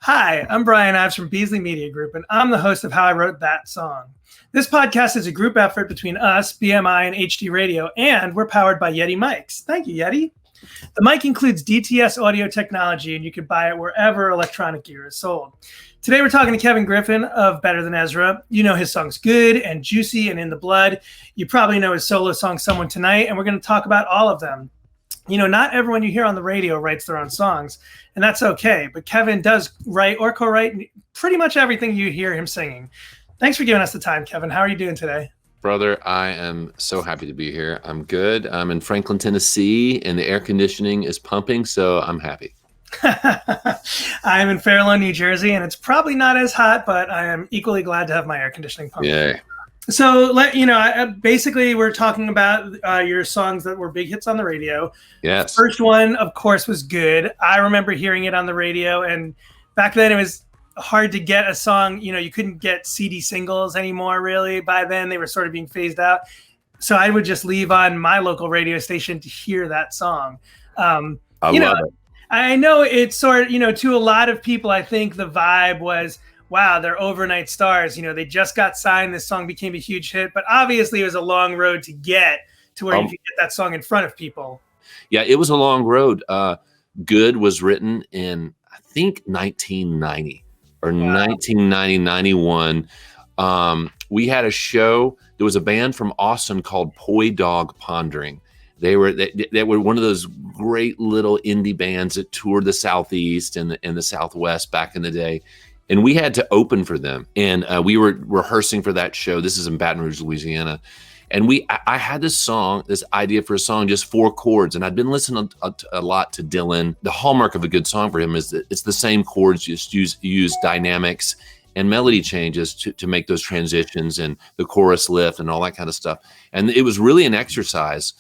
Hi, I'm Brian Ives from Beasley Media Group, and I'm the host of How I Wrote That Song. This podcast is a group effort between us, BMI, and HD Radio, and we're powered by Yeti mics. Thank you, Yeti. The mic includes DTS audio technology, and you can buy it wherever electronic gear is sold. Today, we're talking to Kevin Griffin of Better Than Ezra. You know his songs Good and Juicy and In the Blood. You probably know his solo song Someone Tonight, and we're going to talk about all of them. You know, not everyone you hear on the radio writes their own songs, and that's okay. But Kevin does write or co-write pretty much everything you hear him singing. Thanks for giving us the time, Kevin. How are you doing today? Brother, I am so happy to be here. I'm good. I'm in Franklin, Tennessee, and the air conditioning is pumping, so I'm happy. I'm in Fair Lawn, New Jersey, and it's probably not as hot, but I am equally glad to have my air conditioning pumping. Yay. So, basically, we're talking about your songs that were big hits on the radio. Yes. First one, of course, was Good. I remember hearing it on the radio, and back then it was hard to get a song. You know, you couldn't get CD singles anymore, really. By then, they were sort of being phased out. So I would just leave on my local radio station to hear that song. I love it. I know it's sort of, to a lot of people, I think the vibe was, wow, they're overnight stars. You know, they just got signed. This song became a huge hit, but obviously it was a long road to get to where you could get that song in front of people. Yeah, it was a long road. Good was written in, I think, 1990 or 1990, 91. We had a show. There was a band from Austin called Poi Dog Pondering. They were one of those great little indie bands that toured the Southeast and the Southwest back in the day. And we had to open for them. And we were rehearsing for that show. This is in Baton Rouge, Louisiana. And I had this idea for a song, just 4 chords. And I'd been listening a lot to Dylan. The hallmark of a good song for him is that it's the same chords, just use dynamics and melody changes to make those transitions and the chorus lift and all that kind of stuff. And it was really an exercise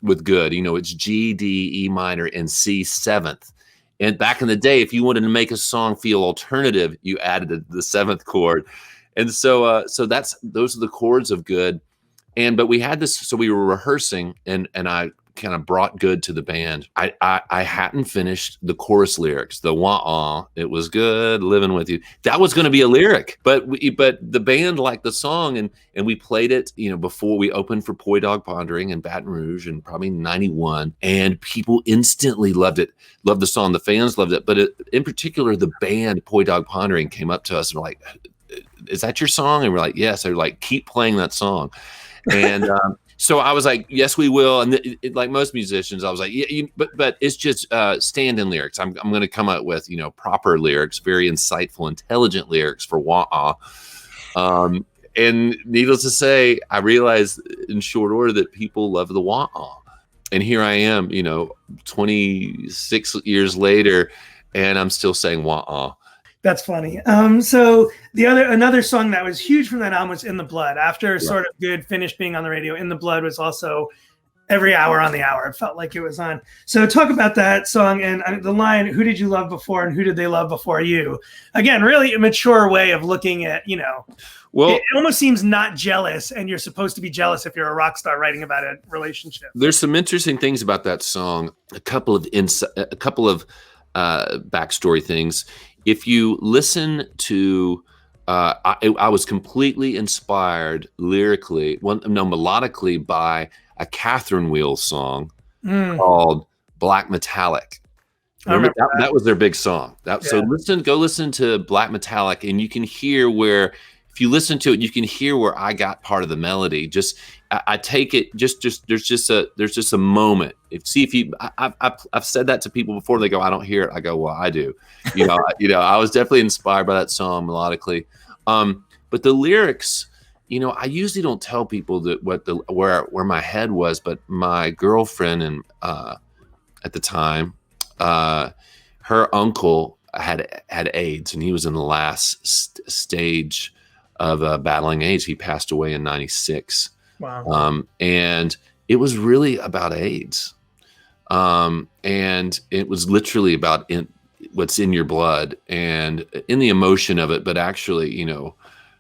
with Good. You know, it's G, D, E minor, and C 7th. And back in the day, if you wanted to make a song feel alternative, you added the 7th chord. And so those are the chords of Good. But we had this, so we were rehearsing, and I kind of brought Good to the band. I hadn't finished the chorus lyrics, the wah-ah, it was good living with you. That was going to be a lyric, but the band liked the song, and we played it, before we opened for Poi Dog Pondering in Baton Rouge in probably 91, and people instantly loved the song. The fans loved it, but in particular, the band Poi Dog Pondering came up to us and were like, "Is that your song?" And we're like, "Yes." They're like, "Keep playing that song." And so I was like, "Yes, we will." And like most musicians, I was like, "Yeah," but it's just stand-in lyrics. I'm going to come up with proper lyrics, very insightful, intelligent lyrics for wah-ah. And needless to say, I realized in short order that people love the wah-ah. And here I am, 26 years later, and I'm still saying wah-ah. That's funny. So another song that was huge from that album was In the Blood. After sort of Good finished being on the radio, In the Blood was also every hour on the hour. It felt like it was on. So talk about that song and the line, "Who did you love before and who did they love before you?" Again, really a mature way of looking at, well, it almost seems not jealous, and you're supposed to be jealous if you're a rock star writing about a relationship. There's some interesting things about that song. A couple of backstory things. If you listen to, I was completely inspired lyrically, melodically by a Catherine Wheels song called Black Metallic. Remember that was their big song. So go listen to Black Metallic, and you can hear where, if you listen to it, you can hear where I got part of the melody. I take it there's just a moment. I've said that to people before. They go, "I don't hear it." I go, "Well, I do." I was definitely inspired by that song melodically. But the lyrics, I usually don't tell people that where my head was, but my girlfriend and at the time, her uncle had AIDS, and he was in the last stage of battling AIDS. He passed away in 96. Wow. And it was really about AIDS. And it was literally about what's in your blood and in the emotion of it. But actually,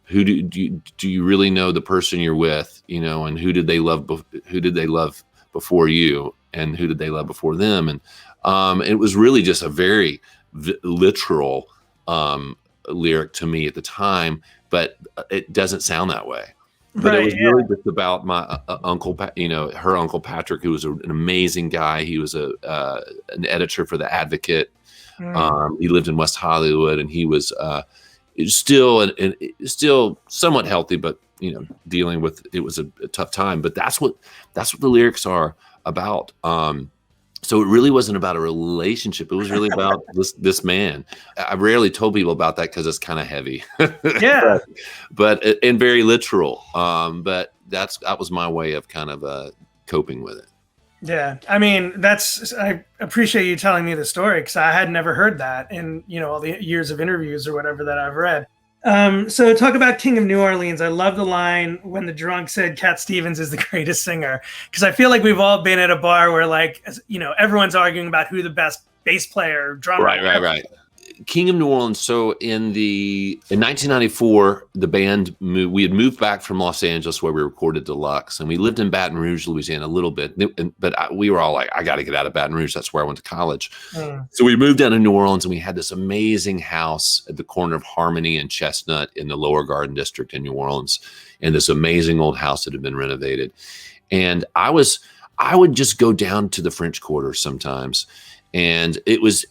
who do you really know the person you're with, and who did they love before you, and who did they love before them? And it was really just a very literal lyric to me at the time, but it doesn't sound that way. But Right, it was really just about my uncle, her uncle Patrick, who was an amazing guy. He was an editor for The Advocate. He lived in West Hollywood, and he was still still somewhat healthy, but dealing with it was a tough time. But that's what the lyrics are about. So it really wasn't about a relationship. It was really about this man. I rarely told people about that because it's kind of heavy. Yeah. but and very literal. But that was my way of kind of coping with it. Yeah. I mean, I appreciate you telling me the story, because I had never heard that in, all the years of interviews or whatever that I've read. So talk about King of New Orleans. I love the line when the drunk said Cat Stevens is the greatest singer, because I feel like we've all been at a bar where, like, everyone's arguing about who the best bass player, drummer. Right. King of New Orleans. So in 1994, the band moved. We had moved back from Los Angeles, where we recorded Deluxe, and we lived in Baton Rouge, Louisiana, a little bit. But we were all like, "I got to get out of Baton Rouge. That's where I went to college." So we moved down to New Orleans, and we had this amazing house at the corner of Harmony and Chestnut in the Lower Garden District in New Orleans, and this amazing old house that had been renovated. And I would just go down to the French Quarter sometimes, and it was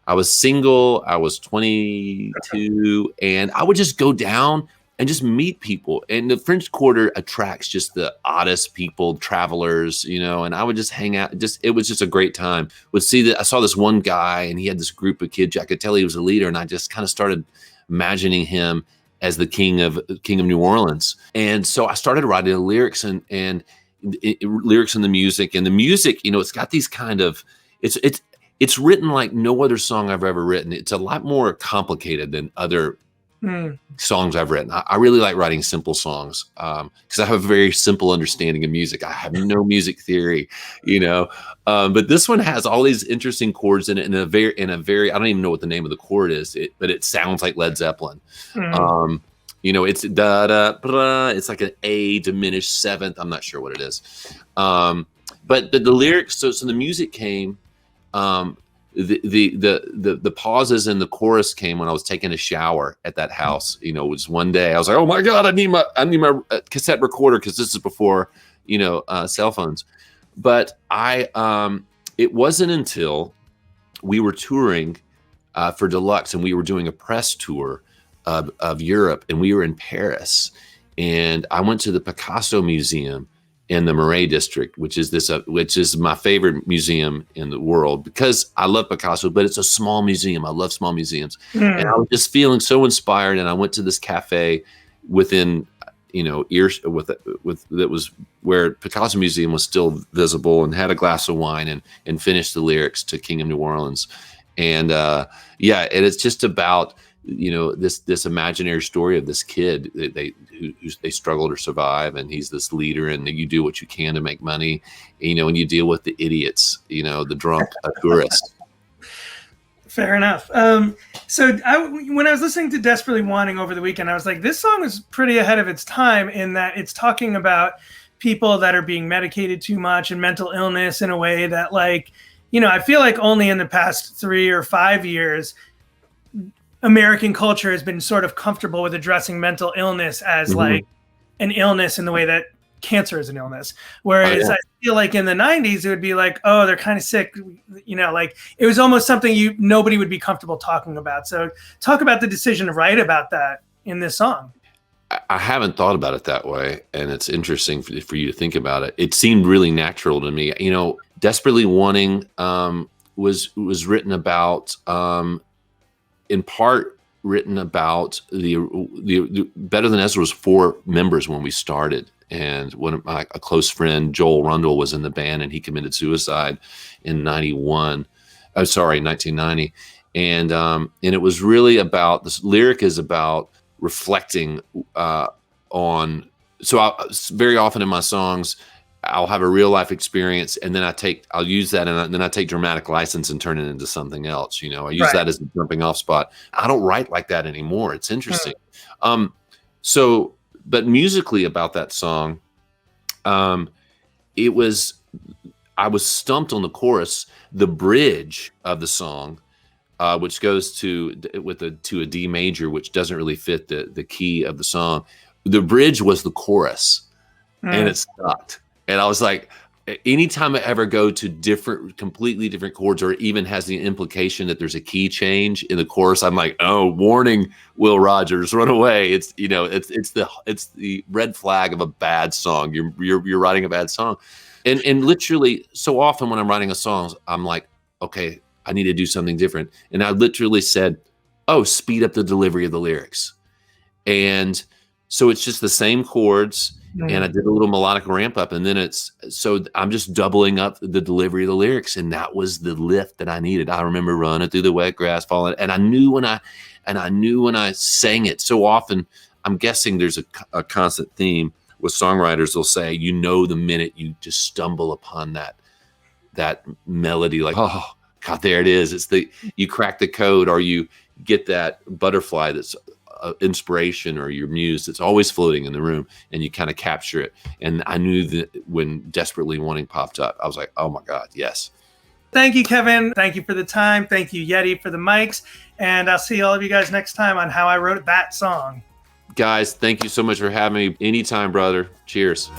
I was single. I was 22, and I would just go down and just meet people. And the French Quarter attracts just the oddest people, travelers, and I would just hang out. It was just a great time. I saw this one guy, and he had this group of kids. I could tell he was a leader, and I just kind of started imagining him as the king of New Orleans. And so I started writing the lyrics and lyrics in the music. And the music, it's got these kind of it's written like no other song I've ever written. It's a lot more complicated than other songs I've written. I really like writing simple songs because I have a very simple understanding of music. I have no music theory, but this one has all these interesting chords in it in a very I don't even know what the name of the chord is, but it sounds like Led Zeppelin. It's da da blah. It's like an A diminished seventh. I'm not sure what it is. But the lyrics. So the music came. The pauses in the chorus came when I was taking a shower at that house. It was one day I was like, "Oh my God, I need my cassette recorder," because this is before cell phones. But it wasn't until we were touring for Deluxe, and we were doing a press tour of Europe, and we were in Paris, and I went to the Picasso Museum in the Marais district, which is my favorite museum in the world, because I love Picasso, but it's a small museum. I love small museums. And I was just feeling so inspired. And I went to this cafe within, ears with that was where Picasso Museum was still visible, and had a glass of wine and finished the lyrics to King of New Orleans. And and it's just about, this imaginary story of this kid they struggle to survive, and he's this leader, and you do what you can to make money, and you deal with the idiots, the drunk tourists. Fair enough. So when I was listening to Desperately Wanting over the weekend, I was like, this song is pretty ahead of its time, in that it's talking about people that are being medicated too much and mental illness in a way that, like, I feel like only in the past 3 or 5 years American culture has been sort of comfortable with addressing mental illness as like an illness in the way that cancer is an illness. Whereas I feel like in the 90s, it would be like, oh, they're kind of sick. Like it was almost something nobody would be comfortable talking about. So talk about the decision to write about that in this song. I haven't thought about it that way, and it's interesting for you to think about it. It seemed really natural to me. Desperately Wanting was written about, in part written about the Better Than Ezra was 4 members when we started, and a close friend, Joel Rundle, was in the band, and he committed suicide in 1990, and it was really about, this lyric is about reflecting on. So very often in my songs, I'll have a real life experience, and then I'll use that, and then I take dramatic license and turn it into something else. I use that as a jumping off spot. I don't write like that anymore. It's interesting. But musically about that song, I was stumped on the chorus. The bridge of the song which goes to a D major, which doesn't really fit the key of the song. The bridge was the chorus, and it sucked. And I was like, anytime I ever go to completely different chords, or even has the implication that there's a key change in the chorus, I'm like, oh, warning, Will Rogers, run away. It's the red flag of a bad song. You're writing a bad song. And literally, so often when I'm writing a song, I'm like, okay, I need to do something different. And I literally said, oh, speed up the delivery of the lyrics. And so it's just the same chords, and I did a little melodic ramp up, and then I'm just doubling up the delivery of the lyrics, and that was the lift that I needed. I remember running through the wet grass, falling, and I knew when I sang it. So often, I'm guessing there's a constant theme with songwriters. They'll say, the minute you just stumble upon that melody, like, oh God, there it is. You crack the code, or you get that butterfly that's inspiration, or your muse that's always floating in the room, and you kind of capture it. And I knew that when Desperately Wanting popped up, I was like, oh my God, yes. Thank you, Kevin. Thank you for the time. Thank you, Yeti, for the mics. And I'll see all of you guys next time on How I Wrote That Song. Guys, thank you so much for having me. Anytime, brother. Cheers.